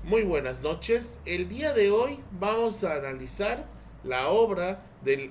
Muy buenas noches. El día de hoy vamos a analizar la obra del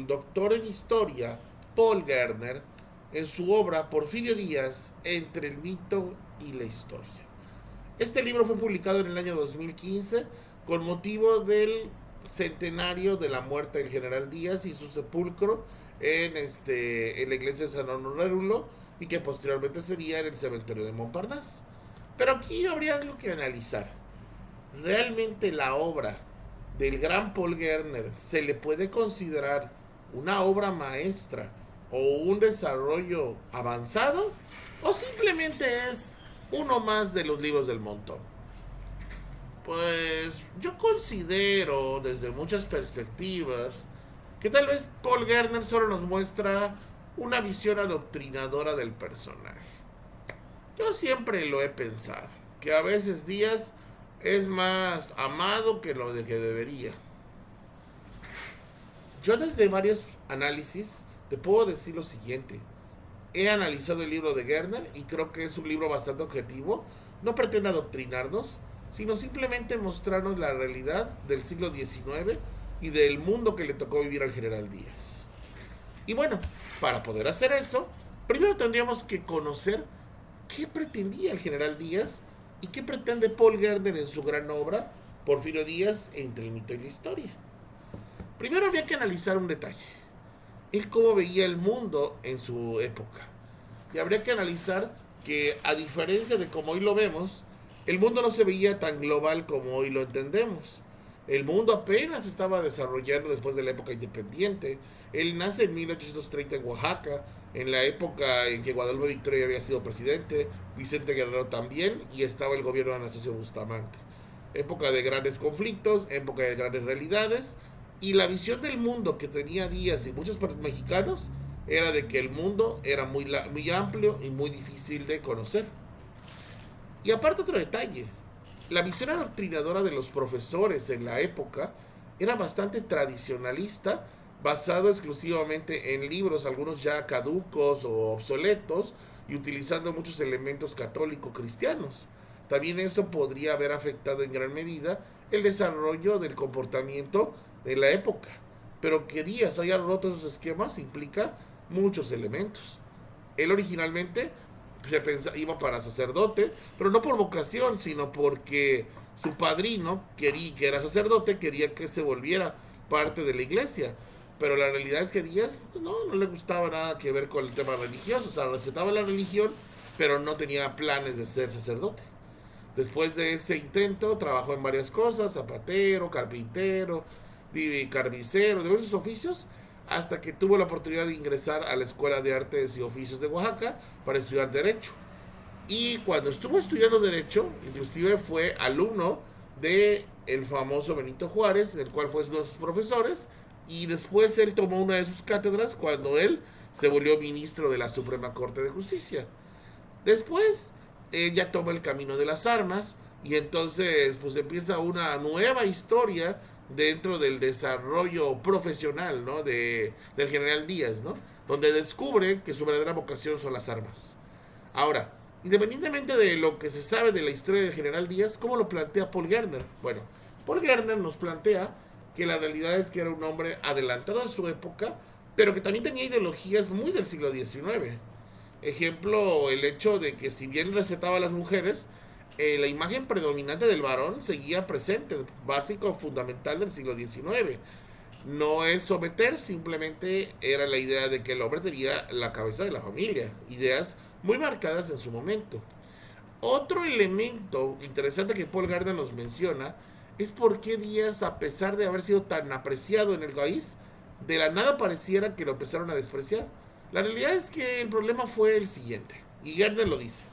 doctor en historia Paul Gerner en su obra Porfirio Díaz entre el mito y la historia. Este libro fue publicado en el año 2015 con motivo del centenario de la muerte del general Díaz y su sepulcro en la iglesia de San Honorarulo y que posteriormente sería en el cementerio de Montparnasse. Pero aquí habría algo que analizar. ¿Realmente la obra del gran Paul Gerner se le puede considerar una obra maestra o un desarrollo avanzado? ¿O simplemente es uno más de los libros del montón? Pues yo considero desde muchas perspectivas que tal vez Paul Gerner solo nos muestra una visión adoctrinadora del personaje. Yo siempre lo he pensado, que a veces Díaz es más amado que lo de que debería. Yo desde varios análisis te puedo decir lo siguiente. He analizado el libro de Gerner y creo que es un libro bastante objetivo. No pretende adoctrinarnos, sino simplemente mostrarnos la realidad del siglo XIX y del mundo que le tocó vivir al general Díaz. Y bueno, para poder hacer eso, primero tendríamos que conocer qué pretendía el general Díaz y qué pretende Paul Gerner en su gran obra Porfirio Díaz entre el mito y la historia. Primero habría que analizar un detalle, el cómo veía el mundo en su época. Y habría que analizar que a diferencia de como hoy lo vemos, el mundo no se veía tan global como hoy lo entendemos. El mundo apenas estaba desarrollando después de la época independiente. Él nace en 1830 en Oaxaca, en la época en que Guadalupe Victoria había sido presidente, Vicente Guerrero también, y estaba el gobierno de Anastasio Bustamante. Época de grandes conflictos, época de grandes realidades, y la visión del mundo que tenía Díaz y muchos mexicanos era de que el mundo era muy amplio y muy difícil de conocer. Y aparte otro detalle, la visión adoctrinadora de los profesores en la época era bastante tradicionalista, basado exclusivamente en libros, algunos ya caducos o obsoletos, y utilizando muchos elementos católico-cristianos. También eso podría haber afectado en gran medida el desarrollo del comportamiento de la época. Pero que Díaz haya roto esos esquemas implica muchos elementos. Él originalmente iba para sacerdote, pero no por vocación, sino porque su padrino, que era sacerdote, quería que se volviera parte de la iglesia. Pero la realidad es que Díaz pues, no le gustaba nada que ver con el tema religioso, o sea, respetaba la religión, pero no tenía planes de ser sacerdote. Después de ese intento, trabajó en varias cosas, zapatero, carpintero, carnicero, diversos oficios, hasta que tuvo la oportunidad de ingresar a la Escuela de Artes y Oficios de Oaxaca para estudiar Derecho. Y cuando estuvo estudiando Derecho, inclusive fue alumno de el famoso Benito Juárez, el cual fue uno de sus profesores, y después él tomó una de sus cátedras cuando él se volvió ministro de la Suprema Corte de Justicia. Después ella toma el camino de las armas y entonces pues empieza una nueva historia dentro del desarrollo profesional, ¿no? Del general Díaz, ¿no? Donde descubre que su verdadera vocación son las armas. Ahora, independientemente de lo que se sabe de la historia del general Díaz, ¿cómo lo plantea Paul Gerner? Bueno, Paul Gerner nos plantea que la realidad es que era un hombre adelantado a su época, pero que también tenía ideologías muy del siglo XIX. Ejemplo, el hecho de que si bien respetaba a las mujeres, la imagen predominante del varón seguía presente, básico, fundamental del siglo XIX. No es someter, simplemente era la idea de que el hombre tenía la cabeza de la familia, ideas muy marcadas en su momento. Otro elemento interesante que Paul Gardner nos menciona es por qué Díaz, a pesar de haber sido tan apreciado en el país, de la nada pareciera que lo empezaron a despreciar. La realidad es que el problema fue el siguiente, y Gardner lo dice: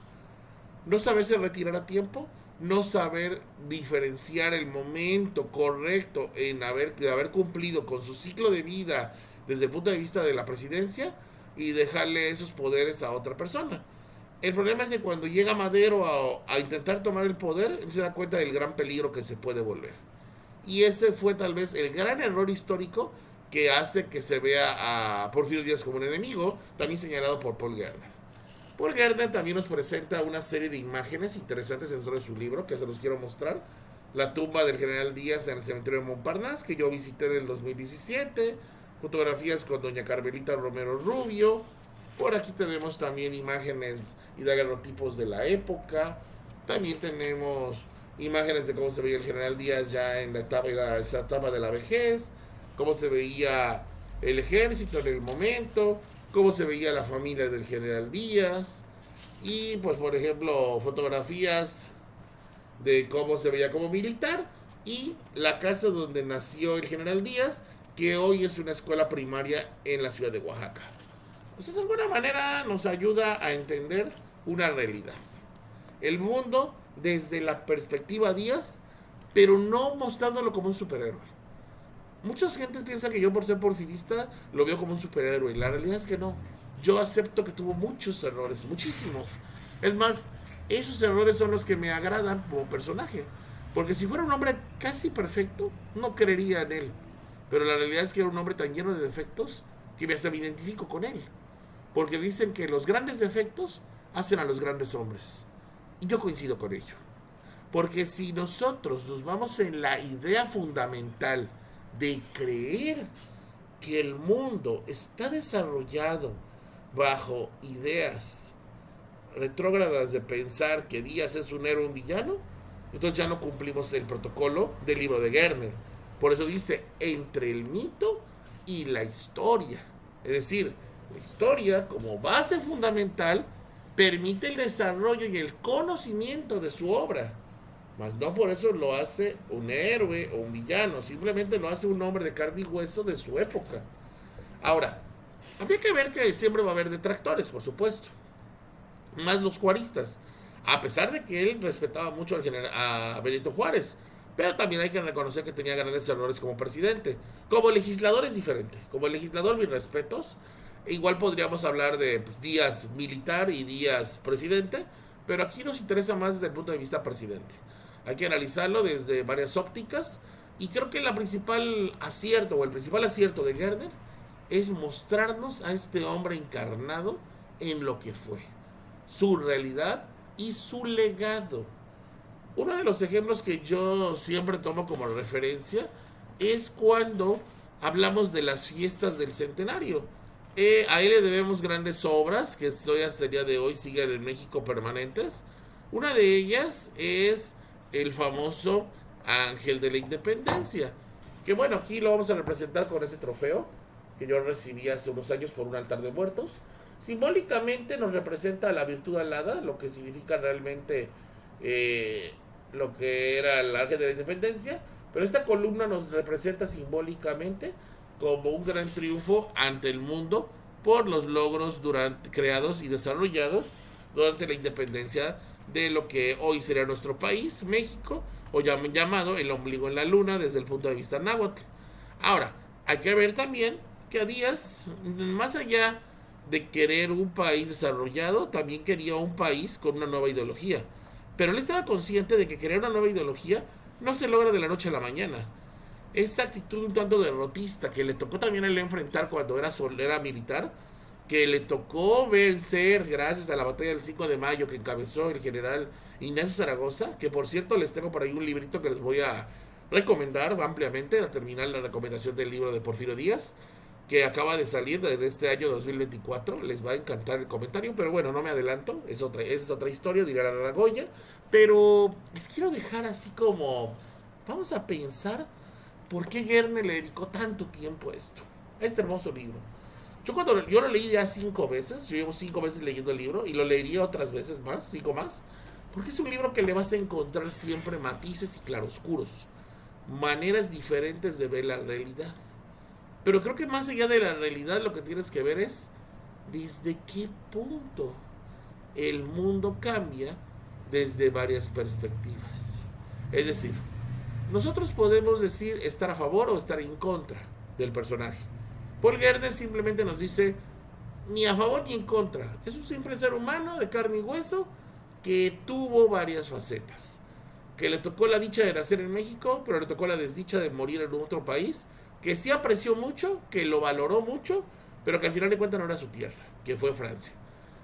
no saberse retirar a tiempo, no saber diferenciar el momento correcto de haber cumplido con su ciclo de vida desde el punto de vista de la presidencia y dejarle esos poderes a otra persona. El problema es que cuando llega Madero a intentar tomar el poder, él se da cuenta del gran peligro que se puede volver. Y ese fue tal vez el gran error histórico que hace que se vea a Porfirio Díaz como un enemigo, también señalado por Paul Gerner. Paul Gardner también nos presenta una serie de imágenes interesantes dentro de su libro, que se los quiero mostrar. La tumba del general Díaz en el cementerio de Montparnasse, que yo visité en el 2017. Fotografías con doña Carmelita Romero Rubio. Por aquí tenemos también imágenes y daguerrotipos de la época. También tenemos imágenes de cómo se veía el general Díaz ya en esa etapa de la vejez, cómo se veía el ejército en el momento, cómo se veía la familia del general Díaz, y pues por ejemplo fotografías de cómo se veía como militar y la casa donde nació el general Díaz, que hoy es una escuela primaria en la ciudad de Oaxaca. O sea, de alguna manera nos ayuda a entender una realidad. El mundo desde la perspectiva Díaz, pero no mostrándolo como un superhéroe. Mucha gente piensa que yo por ser porfirista lo veo como un superhéroe. La realidad es que no. Yo acepto que tuvo muchos errores, muchísimos. Es más, esos errores son los que me agradan como personaje. Porque si fuera un hombre casi perfecto, no creería en él. Pero la realidad es que era un hombre tan lleno de defectos que hasta me identifico con él. Porque dicen que los grandes defectos hacen a los grandes hombres. Y yo coincido con ello. Porque si nosotros nos vamos en la idea fundamental de creer que el mundo está desarrollado bajo ideas retrógradas de pensar que Díaz es un héroe o un villano, entonces ya no cumplimos el protocolo del libro de Gardner. Por eso dice entre el mito y la historia. Es decir, la historia como base fundamental permite el desarrollo y el conocimiento de su obra. Mas no por eso lo hace un héroe o un villano, simplemente lo hace un hombre de carne y hueso de su época. Ahora, habría que ver que siempre va a haber detractores, por supuesto. Más los juaristas, a pesar de que él respetaba mucho a Benito Juárez, pero también hay que reconocer que tenía grandes errores como presidente. Como legislador es diferente. Como legislador, mis respetos. Igual podríamos hablar de Díaz militar y Díaz presidente, pero aquí nos interesa más desde el punto de vista presidente. Hay que analizarlo desde varias ópticas y creo que el principal acierto de Gardner es mostrarnos a este hombre encarnado en lo que fue, su realidad y su legado. Uno de los ejemplos que yo siempre tomo como referencia es cuando hablamos de las fiestas del centenario. A él le debemos grandes obras que hoy hasta el día de hoy siguen en México permanentes. Una de ellas es el famoso Ángel de la Independencia, que bueno, aquí lo vamos a representar con ese trofeo que yo recibí hace unos años por un altar de muertos. Simbólicamente nos representa la virtud alada, lo que significa realmente lo que era el Ángel de la Independencia, pero esta columna nos representa simbólicamente como un gran triunfo ante el mundo por los logros creados y desarrollados durante la independencia de lo que hoy sería nuestro país, México, o llamado el ombligo en la luna desde el punto de vista náhuatl. Ahora, hay que ver también que a Díaz, más allá de querer un país desarrollado, también quería un país con una nueva ideología. Pero él estaba consciente de que querer una nueva ideología no se logra de la noche a la mañana. Esa actitud un tanto derrotista que le tocó también a él enfrentar cuando era militar, que le tocó vencer gracias a la batalla del 5 de mayo que encabezó el general Ignacio Zaragoza, que por cierto les tengo por ahí un librito que les voy a recomendar ampliamente al terminar la recomendación del libro de Porfirio Díaz, que acaba de salir en este año 2024. Les va a encantar el comentario, pero bueno, no me adelanto, esa es otra historia, dirá la Ragoya, pero les quiero dejar así como, vamos a pensar por qué Gardner le dedicó tanto tiempo a esto, a este hermoso libro. Yo lo leí ya 5 veces, yo llevo 5 veces leyendo el libro y lo leería otras veces más, 5 más, porque es un libro que le vas a encontrar siempre matices y claroscuros, maneras diferentes de ver la realidad. Pero creo que más allá de la realidad lo que tienes que ver es desde qué punto el mundo cambia desde varias perspectivas. Es decir, nosotros podemos decir estar a favor o estar en contra del personaje. Paul Gardner simplemente nos dice ni a favor ni en contra. Es un simple ser humano de carne y hueso que tuvo varias facetas. Que le tocó la dicha de nacer en México, pero le tocó la desdicha de morir en otro país, que sí apreció mucho, que lo valoró mucho, pero que al final de cuentas no era su tierra, que fue Francia.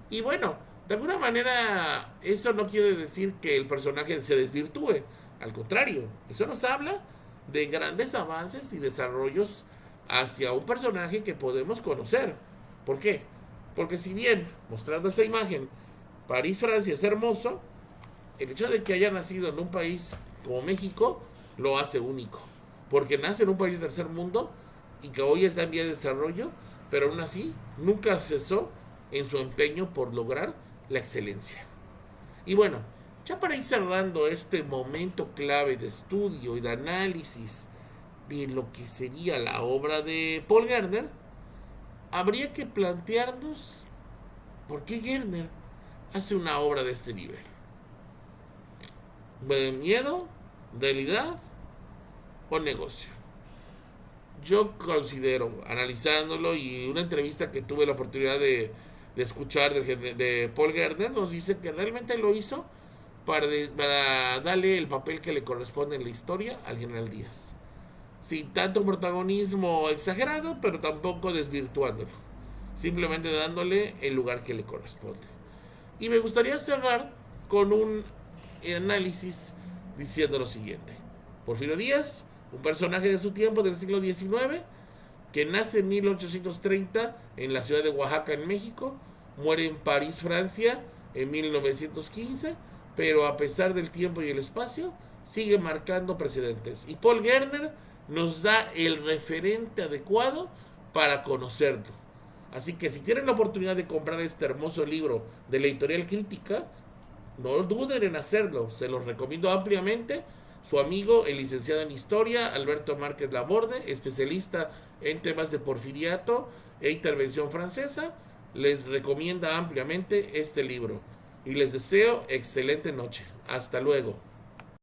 Y bueno, De alguna manera, eso no quiere decir que el personaje se desvirtúe. Al contrario, eso nos habla de grandes avances y desarrollos hacia un personaje que podemos conocer. ¿Por qué? Porque si bien, mostrando esta imagen, París, Francia es hermoso, el hecho de que haya nacido en un país como México lo hace único. Porque nace en un país de tercer mundo y que hoy está en vía de desarrollo, pero aún así nunca cesó en su empeño por lograr la excelencia. Y bueno, ya para ir cerrando este momento clave de estudio y de análisis de lo que sería la obra de Paul Gerner, habría que plantearnos por qué Gerner hace una obra de este nivel. ¿Miedo? ¿Realidad? ¿O negocio? Yo considero, analizándolo, y una entrevista que tuve la oportunidad de escuchar de Paul Gerner, nos dice que realmente lo hizo para darle el papel que le corresponde en la historia al general Díaz. Sin tanto protagonismo exagerado, pero tampoco desvirtuándolo. Simplemente dándole el lugar que le corresponde. Y me gustaría cerrar con un análisis diciendo lo siguiente. Porfirio Díaz, un personaje de su tiempo del siglo XIX, que nace en 1830 en la ciudad de Oaxaca, en México, muere en París, Francia, en 1915, pero a pesar del tiempo y el espacio, sigue marcando precedentes. Y Paul Gerner nos da el referente adecuado para conocerlo. Así que si tienen la oportunidad de comprar este hermoso libro de la editorial Crítica, no duden en hacerlo, se los recomiendo ampliamente. Su amigo, el licenciado en Historia, Alberto Márquez Laborde, especialista en temas de porfiriato e intervención francesa, les recomienda ampliamente este libro. Y les deseo excelente noche. Hasta luego.